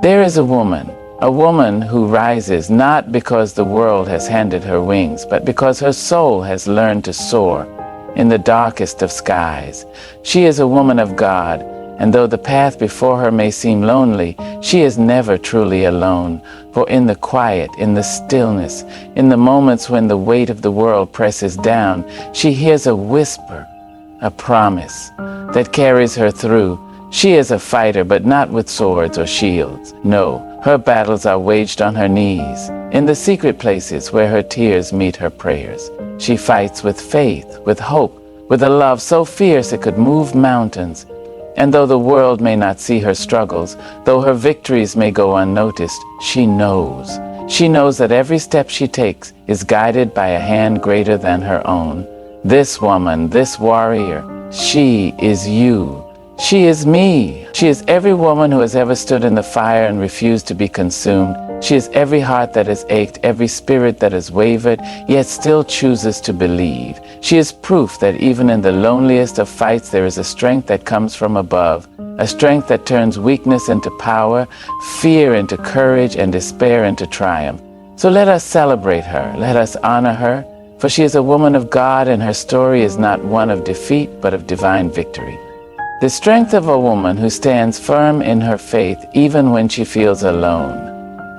There is a woman who rises not because the world has handed her wings, but because her soul has learned to soar in the darkest of skies. She is a woman of God, and though the path before her may seem lonely, she is never truly alone. For in the quiet, in the stillness, in the moments when the weight of the world presses down, she hears a whisper, a promise that carries her through. She is a fighter, but not with swords or shields. No, her battles are waged on her knees, in the secret places where her tears meet her prayers. She fights with faith, with hope, with a love so fierce it could move mountains. And though the world may not see her struggles, though her victories may go unnoticed, she knows. She knows that every step she takes is guided by a hand greater than her own. This woman, this warrior, she is you. She is me. She is every woman who has ever stood in the fire and refused to be consumed. She is every heart that has ached, every spirit that has wavered, yet still chooses to believe. She is proof that even in the loneliest of fights there is a strength that comes from above, a strength that turns weakness into power, fear into courage, and despair into triumph. So let us celebrate her, let us honor her, for she is a woman of God, and her story is not one of defeat, but of divine victory. The strength of a woman who stands firm in her faith even when she feels alone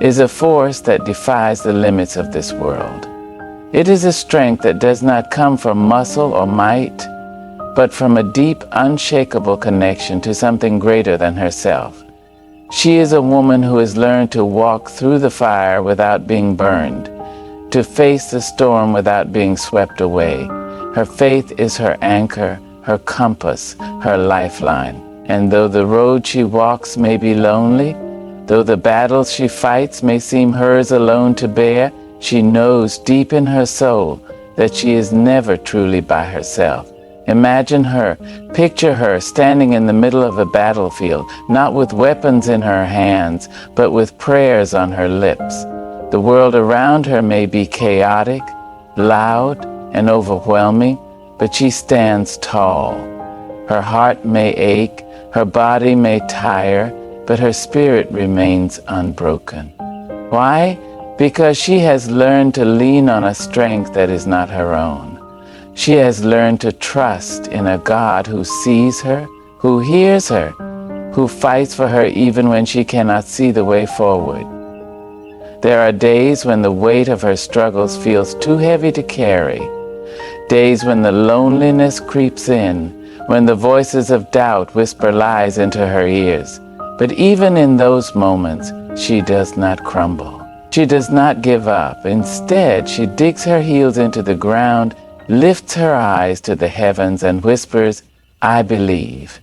is a force that defies the limits of this world. It is a strength that does not come from muscle or might, but from a deep, unshakable connection to something greater than herself. She is a woman who has learned to walk through the fire without being burned, to face the storm without being swept away. Her faith is her anchor, her compass, her lifeline. And though the road she walks may be lonely, though the battles she fights may seem hers alone to bear, she knows deep in her soul that she is never truly by herself. Imagine her, picture her standing in the middle of a battlefield, not with weapons in her hands, but with prayers on her lips. The world around her may be chaotic, loud, and overwhelming, but she stands tall. Her heart may ache, her body may tire, but her spirit remains unbroken. Why? Because she has learned to lean on a strength that is not her own. She has learned to trust in a God who sees her, who hears her, who fights for her even when she cannot see the way forward. There are days when the weight of her struggles feels too heavy to carry. Days when the loneliness creeps in, when the voices of doubt whisper lies into her ears. But even in those moments, she does not crumble. She does not give up. Instead, she digs her heels into the ground, lifts her eyes to the heavens, and whispers, "I believe."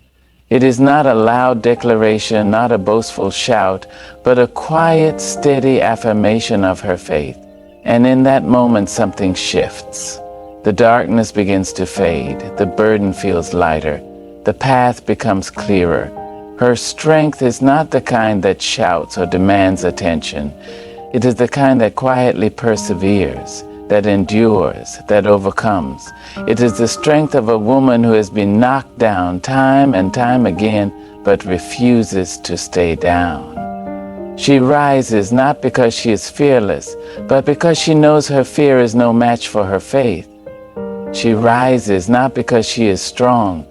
It is not a loud declaration, not a boastful shout, but a quiet, steady affirmation of her faith. And in that moment, something shifts. The darkness begins to fade. The burden feels lighter. The path becomes clearer. Her strength is not the kind that shouts or demands attention. It is the kind that quietly perseveres, that endures, that overcomes. It is the strength of a woman who has been knocked down time and time again, but refuses to stay down. She rises not because she is fearless, but because she knows her fear is no match for her faith. She rises not because she is strong,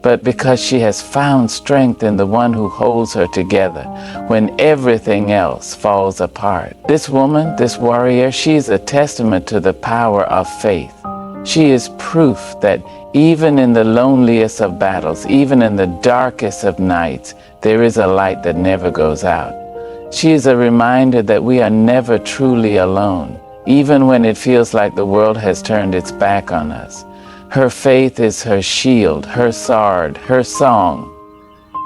but because she has found strength in the one who holds her together when everything else falls apart. This woman, this warrior, she is a testament to the power of faith. She is proof that even in the loneliest of battles, even in the darkest of nights, there is a light that never goes out. She is a reminder that we are never truly alone, even when it feels like the world has turned its back on us. Her faith is her shield, her sword, her song.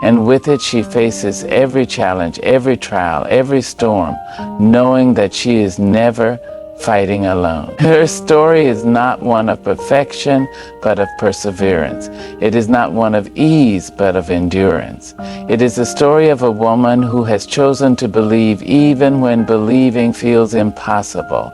And with it she faces every challenge, every trial, every storm, knowing that she is never fighting alone. Her story is not one of perfection, but of perseverance. It is not one of ease, but of endurance. It is the story of a woman who has chosen to believe even when believing feels impossible.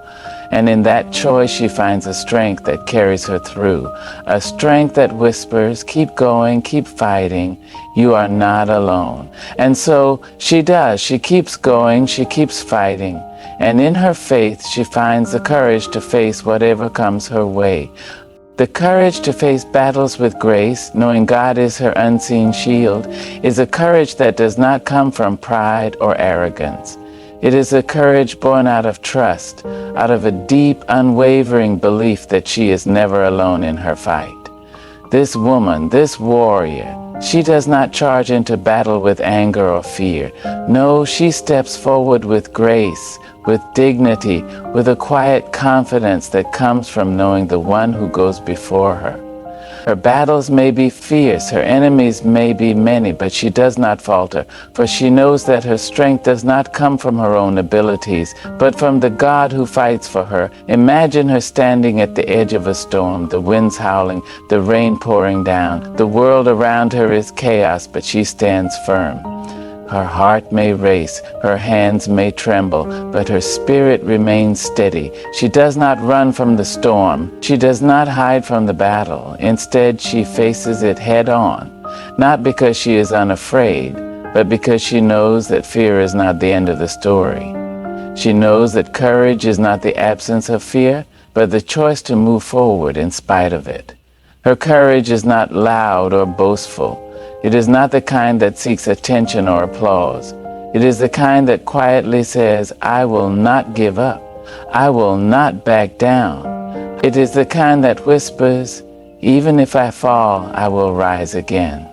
And in that choice, she finds a strength that carries her through, a strength that whispers, keep going, keep fighting, you are not alone. And so she does. She keeps going, she keeps fighting. And in her faith, she finds the courage to face whatever comes her way. The courage to face battles with grace, knowing God is her unseen shield, is a courage that does not come from pride or arrogance. It is a courage born out of trust, out of a deep, unwavering belief that she is never alone in her fight. This woman, this warrior, she does not charge into battle with anger or fear. No, she steps forward with grace, with dignity, with a quiet confidence that comes from knowing the one who goes before her. Her battles may be fierce, her enemies may be many, but she does not falter, for she knows that her strength does not come from her own abilities, but from the God who fights for her. Imagine her standing at the edge of a storm, the winds howling, the rain pouring down. The world around her is chaos, but she stands firm. Her heart may race, her hands may tremble, but her spirit remains steady. She does not run from the storm. She does not hide from the battle. Instead, she faces it head on, not because she is unafraid, but because she knows that fear is not the end of the story. She knows that courage is not the absence of fear, but the choice to move forward in spite of it. Her courage is not loud or boastful. It is not the kind that seeks attention or applause. It is the kind that quietly says, I will not give up. I will not back down. It is the kind that whispers, even if I fall, I will rise again.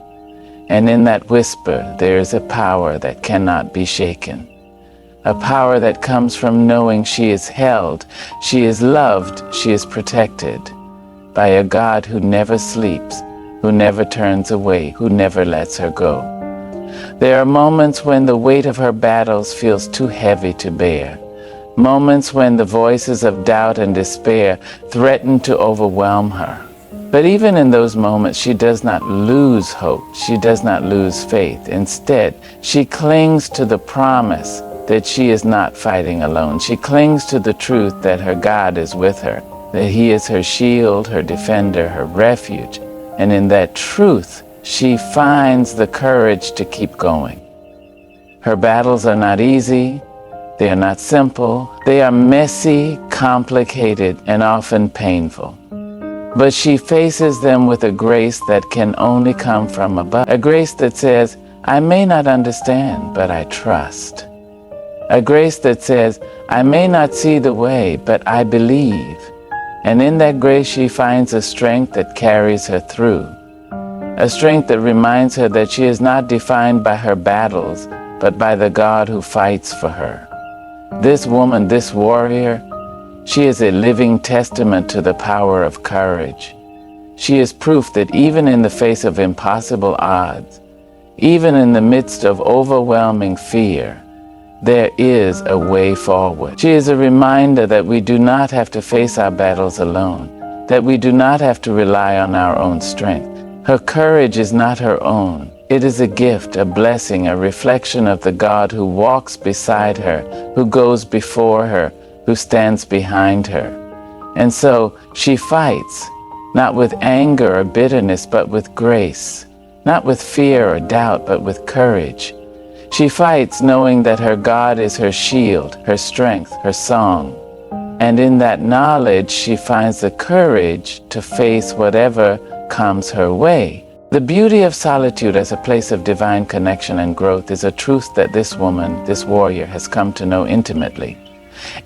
And in that whisper, there is a power that cannot be shaken. A power that comes from knowing she is held, she is loved, she is protected by a God who never sleeps, who never turns away, who never lets her go. There are moments when the weight of her battles feels too heavy to bear. Moments when the voices of doubt and despair threaten to overwhelm her. But even in those moments, she does not lose hope. She does not lose faith. Instead, she clings to the promise that she is not fighting alone. She clings to the truth that her God is with her, that He is her shield, her defender, her refuge. And in that truth, she finds the courage to keep going. Her battles are not easy, they are not simple, they are messy, complicated, and often painful. But she faces them with a grace that can only come from above, a grace that says, I may not understand, but I trust. A grace that says, I may not see the way, but I believe. And in that grace, she finds a strength that carries her through, a strength that reminds her that she is not defined by her battles, but by the God who fights for her. This woman, this warrior, she is a living testament to the power of courage. She is proof that even in the face of impossible odds, even in the midst of overwhelming fear, there is a way forward. She is a reminder that we do not have to face our battles alone, that we do not have to rely on our own strength. Her courage is not her own. It is a gift, a blessing, a reflection of the God who walks beside her, who goes before her, who stands behind her. And so she fights, not with anger or bitterness, but with grace, not with fear or doubt, but with courage. She fights knowing that her God is her shield, her strength, her song. And in that knowledge, she finds the courage to face whatever comes her way. The beauty of solitude as a place of divine connection and growth is a truth that this woman, this warrior, has come to know intimately.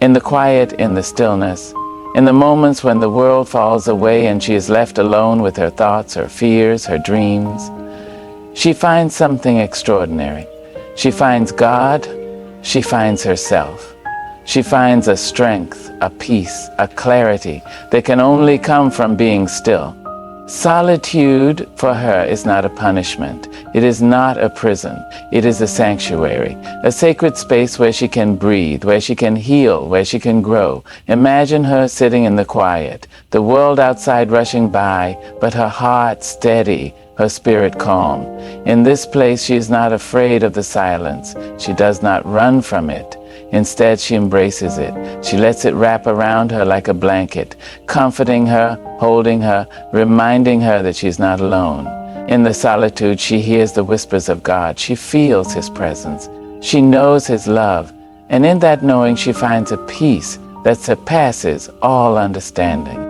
In the quiet, in the stillness, in the moments when the world falls away and she is left alone with her thoughts, her fears, her dreams, she finds something extraordinary. She finds God, she finds herself. She finds a strength, a peace, a clarity that can only come from being still. Solitude for her is not a punishment. It is not a prison. It is a sanctuary, a sacred space where she can breathe, where she can heal, where she can grow. Imagine her sitting in the quiet, the world outside rushing by, but her heart steady, her spirit calm. In this place, she is not afraid of the silence. She does not run from it. Instead, she embraces it. She lets it wrap around her like a blanket, comforting her, holding her, reminding her that she's not alone. In the solitude, she hears the whispers of God. She feels His presence. She knows His love. And in that knowing, she finds a peace that surpasses all understanding.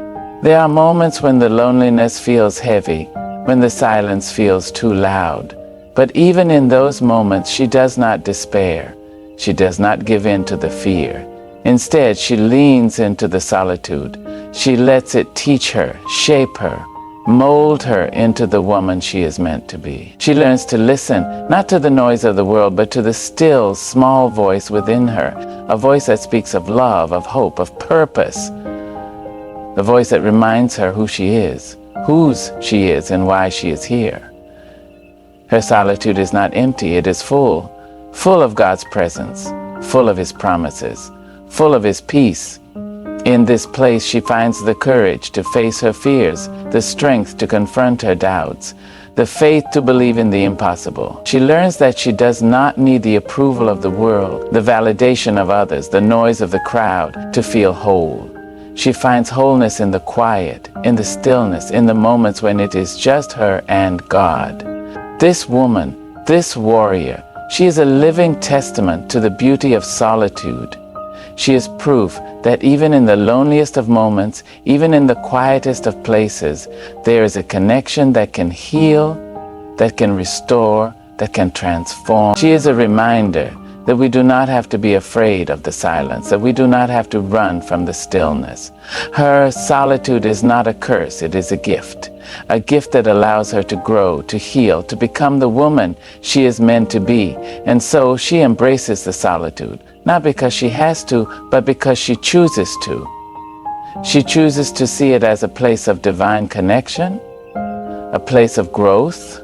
There are moments when the loneliness feels heavy, when the silence feels too loud. But even in those moments, she does not despair. She does not give in to the fear. Instead, she leans into the solitude. She lets it teach her, shape her, mold her into the woman she is meant to be. She learns to listen, not to the noise of the world, but to the still, small voice within her, a voice that speaks of love, of hope, of purpose, the voice that reminds her who she is, whose she is, and why she is here. Her solitude is not empty, it is full of God's presence, full of His promises, full of His peace. In this place, she finds the courage to face her fears, the strength to confront her doubts, the faith to believe in the impossible. She learns that she does not need the approval of the world, the validation of others, the noise of the crowd to feel whole. She finds wholeness in the quiet, in the stillness, in the moments when it is just her and God. This woman, this warrior, she is a living testament to the beauty of solitude. She is proof that even in the loneliest of moments, even in the quietest of places, there is a connection that can heal, that can restore, that can transform. She is a reminder that we do not have to be afraid of the silence, that we do not have to run from the stillness. Her solitude is not a curse, it is a gift that allows her to grow, to heal, to become the woman she is meant to be. And so she embraces the solitude, not because she has to, but because she chooses to. She chooses to see it as a place of divine connection, a place of growth,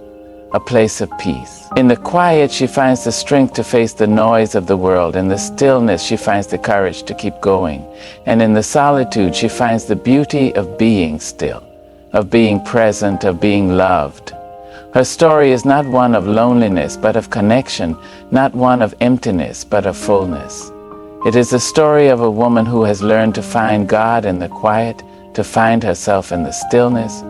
a place of peace. In the quiet, she finds the strength to face the noise of the world. In the stillness, she finds the courage to keep going. And in the solitude, she finds the beauty of being still, of being present, of being loved. Her story is not one of loneliness, but of connection, not one of emptiness, but of fullness. It is the story of a woman who has learned to find God in the quiet, to find herself in the stillness,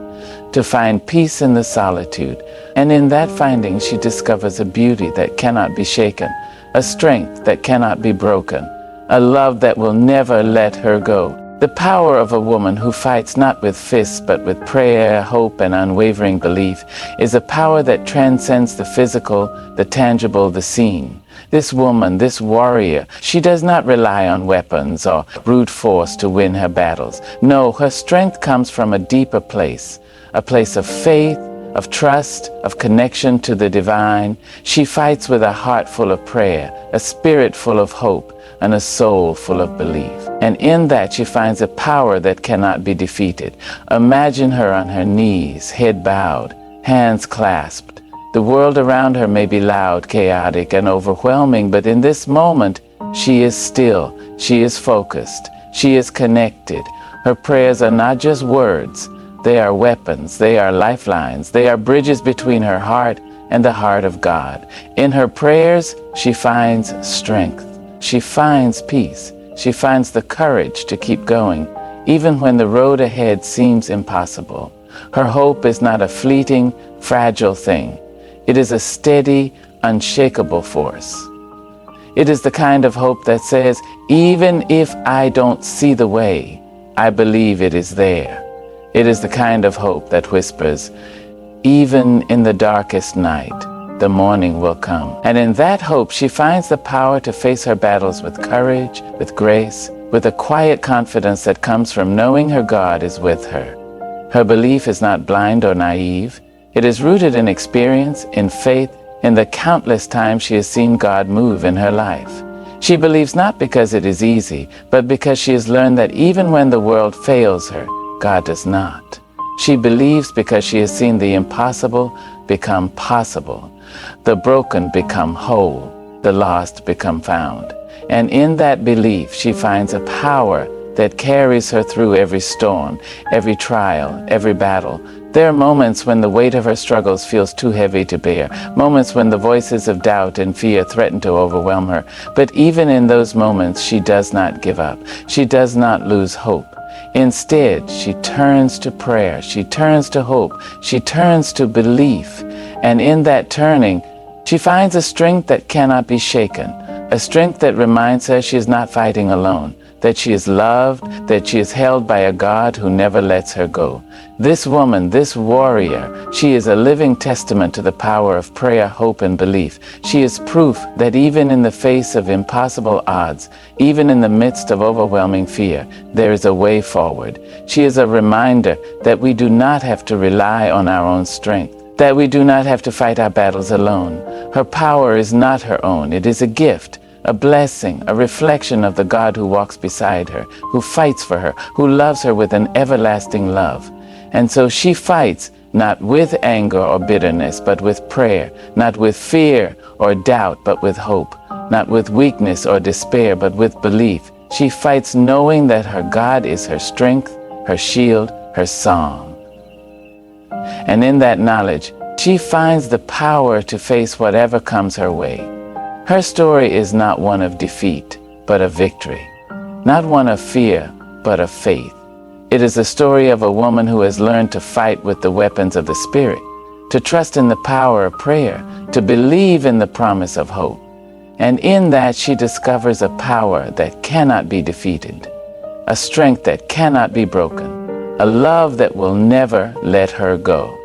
to find peace in the solitude. And in that finding, she discovers a beauty that cannot be shaken, a strength that cannot be broken, a love that will never let her go. The power of a woman who fights not with fists, but with prayer, hope, and unwavering belief is a power that transcends the physical, the tangible, the seen. This woman, this warrior, she does not rely on weapons or brute force to win her battles. No, her strength comes from a deeper place, a place of faith, of trust, of connection to the divine. She fights with a heart full of prayer, a spirit full of hope, and a soul full of belief. And in that she finds a power that cannot be defeated. Imagine her on her knees, head bowed, hands clasped. The world around her may be loud, chaotic, and overwhelming, but in this moment, she is still, she is focused, she is connected. Her prayers are not just words, they are weapons, they are lifelines, they are bridges between her heart and the heart of God. In her prayers, she finds strength, she finds peace, she finds the courage to keep going, even when the road ahead seems impossible. Her hope is not a fleeting, fragile thing. It is a steady, unshakable force. It is the kind of hope that says, even if I don't see the way, I believe it is there. It is the kind of hope that whispers, even in the darkest night, the morning will come. And in that hope, she finds the power to face her battles with courage, with grace, with a quiet confidence that comes from knowing her God is with her. Her belief is not blind or naive. It is rooted in experience, in faith, in the countless times she has seen God move in her life. She believes not because it is easy, but because she has learned that even when the world fails her, God does not. She believes because she has seen the impossible become possible, the broken become whole, the lost become found. And in that belief, she finds a power that carries her through every storm, every trial, every battle. There are moments when the weight of her struggles feels too heavy to bear, moments when the voices of doubt and fear threaten to overwhelm her. But even in those moments, she does not give up. She does not lose hope. Instead, she turns to prayer, she turns to hope, she turns to belief. And in that turning, she finds a strength that cannot be shaken, a strength that reminds her she is not fighting alone, that she is loved, that she is held by a God who never lets her go. This woman, this warrior, she is a living testament to the power of prayer, hope, and belief. She is proof that even in the face of impossible odds, even in the midst of overwhelming fear, there is a way forward. She is a reminder that we do not have to rely on our own strength, that we do not have to fight our battles alone. Her power is not her own. It is a gift, a blessing, a reflection of the God who walks beside her, who fights for her, who loves her with an everlasting love. And so she fights not with anger or bitterness, but with prayer, not with fear or doubt, but with hope, not with weakness or despair, but with belief. She fights knowing that her God is her strength, her shield, her song. And in that knowledge, she finds the power to face whatever comes her way. Her story is not one of defeat, but of victory. Not one of fear, but of faith. It is the story of a woman who has learned to fight with the weapons of the Spirit, to trust in the power of prayer, to believe in the promise of hope. And in that she discovers a power that cannot be defeated, a strength that cannot be broken, a love that will never let her go.